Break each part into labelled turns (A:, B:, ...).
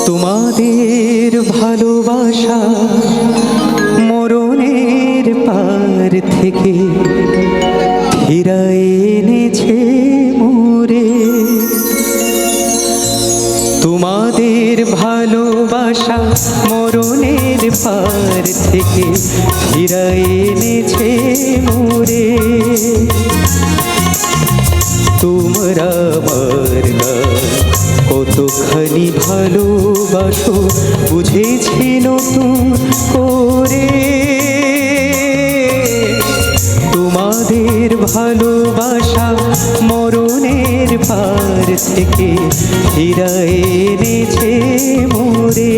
A: তোমাদের ভালোবাসা মরণের পার থেকে ফিরায় এনেছে মোরে। তোমাদের ভালোবাসা মরণের পার থেকে ফিরায় এনেছে মোরে। তোমরা আমার গান কতখানি ভালোবাসো বুঝেছি নতুন করে। তোমাদের ভালোবাসা মরণের পার থেকে ফিরায় এনেছে মোরে।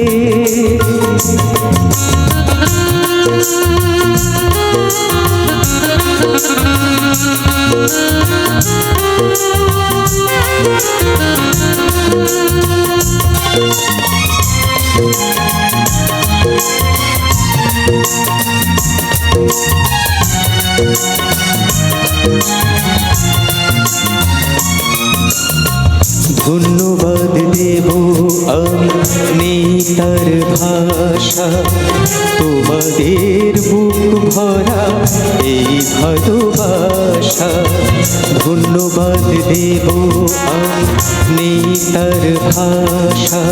A: ধন্যবাদ দেব আমি নেই তার ভাষা, তোমাদের বুক ভরা এই ভালোবাসা। ধন্যবাদ দেব আমি নেই তার ভাষা,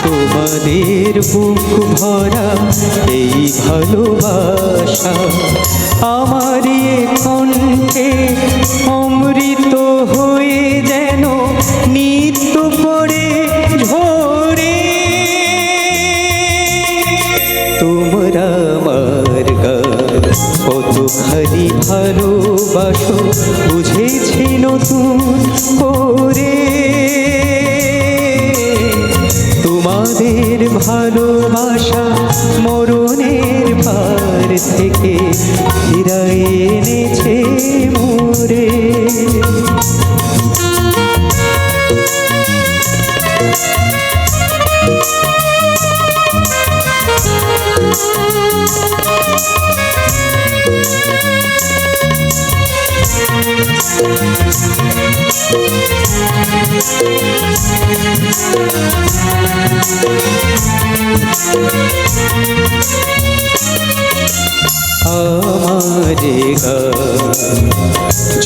A: তোমাদের বুক ভরা এই ভালোবাসা। আমার এ কণ্ঠে অমৃত হয়ে যেন নিত্য পড়ে ঝরে। তোমরা আমার গান কতখানি ভালোবাসো বুঝেছি নতুন করে। তোমাদের ভালোবাসা মরণের পার থেকে ফিরায় এনেছে মোরে। আমার গান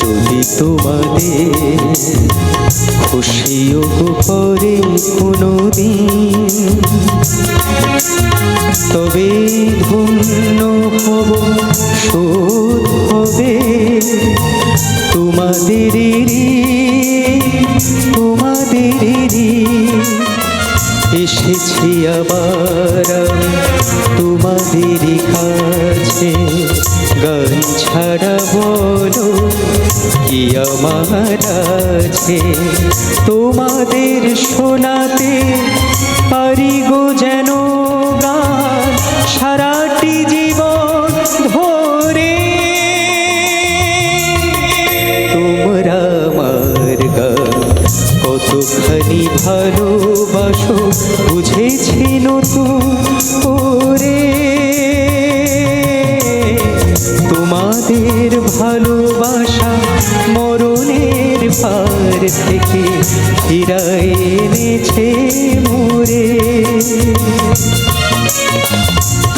A: যদি তোমাদের খুশিও করে কোনোদিন, তবে ধন্য হব শোধ হবে তোমাদেরই। এসেছি আবার তোমাদেরই কাছে, গান ছাড়া বলো কি আমার আছে। তোমাদের শোনাতে পারি গো যেন গান সারাটি জীবন ধরে। তোমরা আমার গান কতখানি ভালোবাসো বুঝেছি নতুন করে। তোমাদের ভালোবাসা মরণের পার থেকে ফিরায় এনেছে মোরে।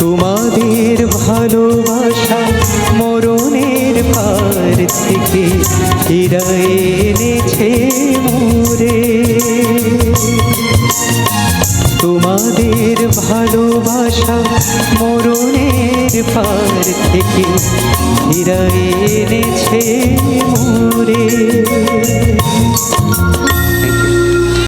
A: তোমাদের ভালোবাসা মরণের পার থেকে ফিরায় এনেছে মোরে। তোমাদের ভালোবাসা মরণের পার থেকে ফিরায় এনেছে মোরে।